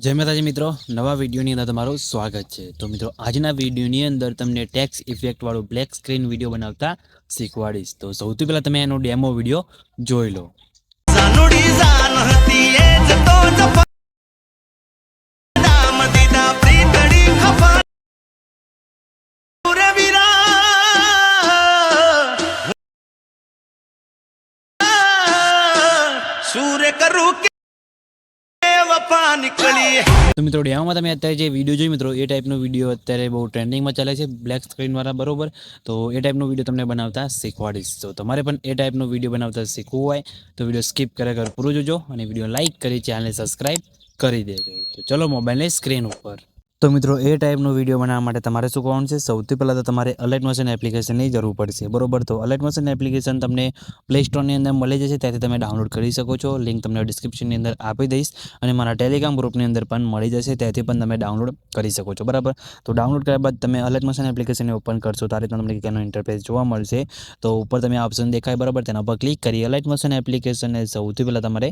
જય માતાજી મિત્રો, નવા વિડીયોની અંદર તમારું સ્વાગત છે। તો મિત્રો આજના વિડીયોની અંદર તમને ટેક્સ ઇફેક્ટ વાળું બ્લેક સ્ક્રીન વિડીયો બનાવતા શીખવાડીશ। તો સૌથી પહેલા તમે એનો ડેમો વિડીયો જોઈ લો। तो मित्रों डेमो में તમે અત્યારે જે વિડીયો જોઈ મિત્રો એ ટાઈપનો વિડીયો અત્યારે બહુ ટ્રેન્ડિંગમાં ચાલે છે બ્લેક સ્ક્રીન વાળા બરોબર। તો એ ટાઈપનો વિડીયો તમને બનાવતા શીખવાડીશ। તો તમારે પણ એ ટાઈપનો વિડીયો બનાવતા શીખવું હોય તો વિડીયો સ્કીપ કર્યા પૂરો જોજો અને વિડીયો લાઈક કરી ચેનલને સબસ્ક્રાઇબ કરી દેજો। તો ચલો મોબાઈલની સ્ક્રીન ઉપર। તો મિત્રો એ ટાઈપનો વિડીયો બનાવવા માટે તમારે શું કરવાનું છે, સૌથી પહેલાં તો તમારે અલાઇટ મોશન એપ્લિકેશનની જરૂર પડશે બરોબર। તો અલાઇટ મોશન એપ્લિકેશન તમને પ્લે સ્ટોરની અંદર મળી જશે, ત્યાંથી તમે ડાઉનલોડ કરી શકો છો। લિંક તમને ડિસ્ક્રિપ્શનની અંદર આપી દઈશ અને મારા ટેલિગ્રામ ગ્રુપની અંદર પણ મળી જશે, ત્યાંથી પણ તમે ડાઉનલોડ કરી શકો છો બરાબર। તો ડાઉનલોડ કર્યા બાદ તમે અલાઇટ મોશન એપ્લિકેશનને ઓપન કરશો તો આ રીતના તમને એનો ઇન્ટરફેસ જોવા મળશે। તો ઉપર તમે ઓપ્શન દેખાય બરાબર, તેના પર ક્લિક કરી અલાઇટ મોશન એપ્લિકેશનને સૌથી પહેલાં તમારે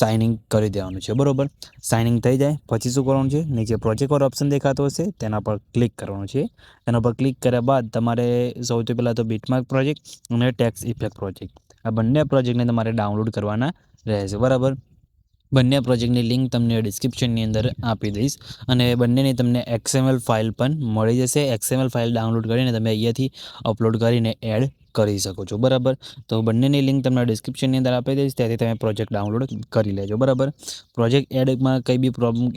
સાઇન ઇન કરી દેવાનું છે બરોબર। સાઇન ઇન થઈ જાય પછી શું કરવાનું છે, નીચે પ્રોજેક્ટ વાળો ઓપ્શન દેખાતો હશે તેના પર ક્લિક કરવાનું છે। તેના પર ક્લિક કર્યા બાદ તમારે સૌથી પહેલાં તો બીટમાર્ક પ્રોજેક્ટ અને ટેક્સ ઇફેક્ટ પ્રોજેક્ટ આ બંને પ્રોજેક્ટને તમારે ડાઉનલોડ કરવાના રહેશે બરાબર। બંને પ્રોજેક્ટની લિંક તમને ડિસ્ક્રિપ્શનની અંદર આપી દઈશ અને બંનેની તમને XML ફાઇલ પણ મળી જશે। XML ફાઇલ ડાઉનલોડ કરીને તમે અહીંયાથી અપલોડ કરીને એડ કરી શકો છો બરાબર। તો બંનેની લિંક તમને ડિસ્ક્રિપ્શનની અંદર આપી દઈશ, ત્યાંથી તમે પ્રોજેક્ટ ડાઉનલોડ કરી લેજો બરાબર। પ્રોજેક્ટ એડમાં કંઈ બી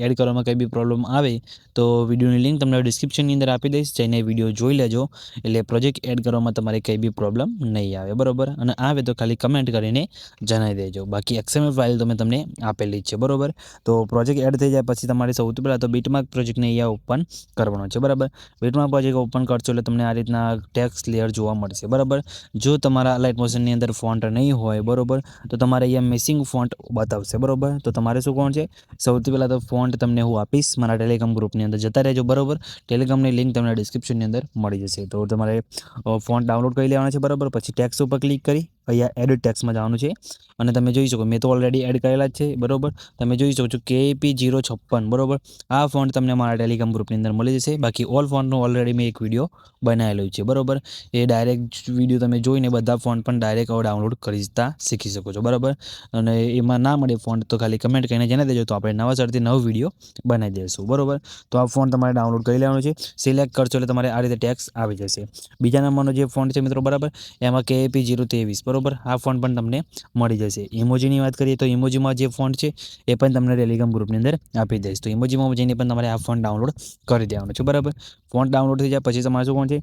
એડ કરવામાં કંઈ બી પ્રોબ્લેમ આવે તો વિડીયોની લિંક તમને ડિસ્ક્રિપ્શનની અંદર આપી દઈશ, જઈને વિડીયો જોઈ લેજો એટલે પ્રોજેક્ટ એડ કરવામાં તમારે કંઈ બી પ્રોબ્લેમ નહીં આવે બરાબર। અને આવે તો ખાલી કમેન્ટ કરીને જણાવી દેજો, બાકી XML ફાઇલ તો મેં તમને આપેલી જ છે બરાબર। તો પ્રોજેક્ટ એડ થઈ જાય પછી તમારે સૌથી પહેલાં તો બીટમાર્ક પ્રોજેક્ટને અહીંયા ઓપન કરવાનો છે બરાબર। બીટમાર્ક પ્રોજેક્ટ ઓપન કરશો એટલે તમને આ રીતના ટેક્સ્ટ લેયર જોવા મળશે બરાબર। જો તમારા અલાઇટ મોશનની અંદર ફોન્ટ નહીં હોય બરાબર તો તમારે અહીંયા મિસિંગ ફોન્ટ બતાવશે બરાબર। તો તમારે શું કરવાનું છે, સૌથી પહેલાં તો ફોન્ટ તમને હું આપીશ, મારા ટેલિગ્રામ ગ્રુપની અંદર જતા રહેજો બરાબર। ટેલિગ્રામની લિંક તમને ડિસ્ક્રિપ્શનની અંદર મળી જશે। તો તમારે ફોન્ટ ડાઉનલોડ કરી લેવાના છે બરાબર। પછી ટેક્સ ઉપર ક્લિક કરી અહીંયા એડ ટેક્સમાં જવાનું છે અને તમે જોઈ શકો મેં તો ઓલરેડી એડ કરેલા જ છે બરાબર। તમે જોઈ શકો છો KP056 બરાબર। આ ફોન્ટ તમને મારા ટેલિગ્રામ ગ્રુપની અંદર મળી જશે, બાકી ઓલ ફોન્ટનો ઓલરેડી મેં એક વિડીયો બનાવેલો છે બરાબર। એ ડાયરેક્ટ વિડીયો તમે જોઈને બધા ફોન્ટ પણ ડાયરેક્ટ ડાઉનલોડ કરતા શીખી શકો છો બરાબર। અને એમાં ના મળે ફોન્ટ તો ખાલી કમેન્ટ કરીને જણાવી દેજો, તો આપણે નવા સરથી નવો વિડીયો બનાવી દઈશું બરાબર। તો આ ફોન્ટ તમારે ડાઉનલોડ કરી લેવાનો છે, સિલેક્ટ કરશો એટલે તમારે આ રીતે ટેક્સ આવી જશે। બીજા નંબરનો જે ફોન્ટ છે મિત્રો બરાબર, એમાં KP023 બરાબર, આ ફોન્ટ પણ તમને મળી જશે। ઇમોજીની વાત કરીએ તો ઇમોજીમાં જે ફોન્ટ છે એ પણ તમને ટેલિગ્રામ ગ્રુપની અંદર આપી દઈશ, તો ઇમોજીમાં જઈને પણ તમારે આ ફોન્ટ ડાઉનલોડ કરી દેવાનો છે બરાબર। ફોન્ટ ડાઉનલોડ થઈ જાય પછી તમારે શું કોણ છે,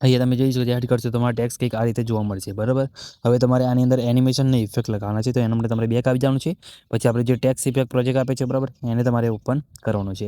અહીંયા તમે જોઈ શકો એડ કરશો તમારા ટેક્સ કંઈક આ રીતે જોવા મળશે બરાબર। હવે તમારે આની અંદર એનિમેશનને ઇફેક્ટ લગાવવાના છે, તો એના માટે તમારે બેક આવી જવાનું છે। પછી આપણે જે ટેક્સ ઇફેક્ટ પ્રોજેક્ટ આપે છે બરાબર, એને તમારે ઓપન કરવાનો છે।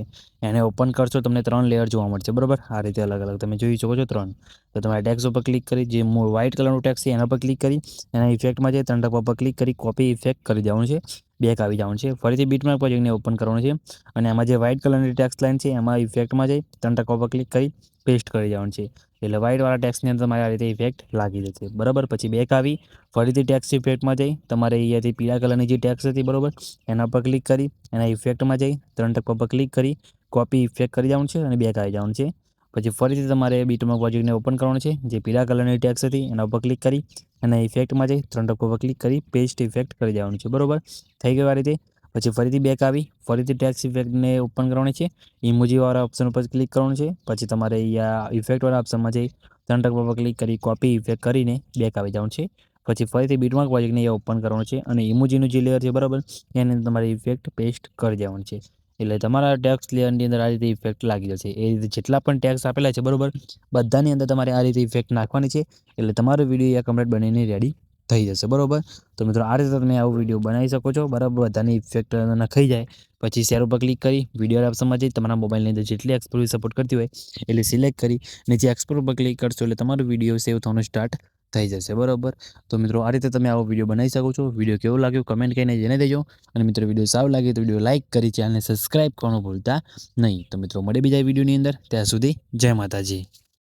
એને ઓપન કરશો તમને 3 લેયર જોવા મળશે બરાબર, આ રીતે અલગ અલગ તમે જોઈ શકો છો 3। તો તમારે ટેક્સ ઉપર ક્લિક કરી જે વ્હાઇટ કલરનું ટેક્સ છે એના પર ક્લિક કરી એના ઇફેક્ટમાં જઈ 3 ટકા પર ક્લિક કરી કોપી ઇફેક્ટ કરી દેવાનું છે, બેક આવી જવાનું છે। ફરીથી બીટમાર્ક પ્રોજેક્ટને ઓપન કરવાનું છે અને એમાં જે વ્હાઇટ કલરની ટેક્સ લાઇન છે એમાં ઇફેક્ટમાં જઈ 3 ટકા પર ક્લિક કરી પેસ્ટ કરી દેવાનું છે, એટલે વ્હાઇટવાળા ટેક્સની અંદર તમારે આ રીતે ઇફેક્ટ લાગી જશે બરાબર। પછી બેક આવી ફરીથી ટેક્સ ઇફેક્ટમાં જઈ તમારે અહીંયાથી પીળા કલરની જે ટેક્સ હતી બરાબર એના પર ક્લિક કરી એના ઇફેક્ટમાં જઈ 3 ટકા પર ક્લિક કરી કોપી ઇફેક્ટ કરી જવાનું છે અને બેક આવી જવાનું છે। પછી ફરીથી તમારે બીટમાર્ક પ્રોજેક્ટને ઓપન કરવાનું છે, જે પીળા કલરની ટેક્સ હતી એના ઉપર ક્લિક કરી અને ઇફેક્ટમાં જઈ 3 ટકા પર ક્લિક કરી પેસ્ટ ઇફેક્ટ કરી દેવાનું છે બરાબર, થઈ ગયું આ રીતે। પછી ફરીથી બેક આવી ફરીથી ટેક્સ ઇફેક્ટને ઓપન કરવાની છે, ઇમોજીવાળા ઓપ્શન ઉપર ક્લિક કરવાનું છે। પછી તમારે અહીંયા ઇફેક્ટવાળા ઓપ્શનમાં જઈ 3 ટકા પર ક્લિક કરી કોપી ઇફેક્ટ કરીને બેક આવી જવાનું છે। પછી ફરીથી બીટમાર્ક પ્રોજેક્ટને અહીંયા ઓપન કરવાનું છે અને ઇમોજીનું જે લેયર છે બરાબર એની અંદર તમારે ઇફેક્ટ પેસ્ટ કરી દેવાનું છે, એટલે તમારા ટેક્સ લેયરની અંદર આ રીતે ઇફેક્ટ લાગી જશે। એ રીતે જેટલા પણ ટેક્સ આપેલા છે બરાબર બધાની અંદર તમારે આ રીતે ઇફેક્ટ નાખવાની છે, એટલે તમારો વિડીયો અહીંયા કમ્પ્લીટ બનીને રેડી થઈ જશે બરાબર। તો મિત્રો આ રીતે તમે આવો વિડીયો બનાવી શકો છો બરાબર। બધાની ઇફેક્ટ નખાઈ જાય પછી શેર ઉપર ક્લિક કરી વિડીયો ઓપ્શનમાં જઈ તમારા મોબાઈલની અંદર જેટલી એક્સપોર્ટ સપોર્ટ કરતી હોય એટલે સિલેક્ટ કરી નીચે એક્સપોર્ટ ઉપર ક્લિક કરશો એટલે તમારો વિડીયો સેવ થવાનું સ્ટાર્ટ થઈ જશે બરાબર। તો મિત્રો આ રીતે તમે આવો વિડીયો બનાવી શકો છો। વિડીયો કેવો લાગ્યો કમેન્ટ કરીને જણાવી દેજો અને મિત્રો વિડીયો સારો લાગે તો વિડીયો લાઇક કરી ચેનલને સબસ્ક્રાઇબ કરવાનું ભૂલતા નહીં। તો મિત્રો મળે બીજા વિડીયોની અંદર, ત્યાં સુધી જય માતાજી।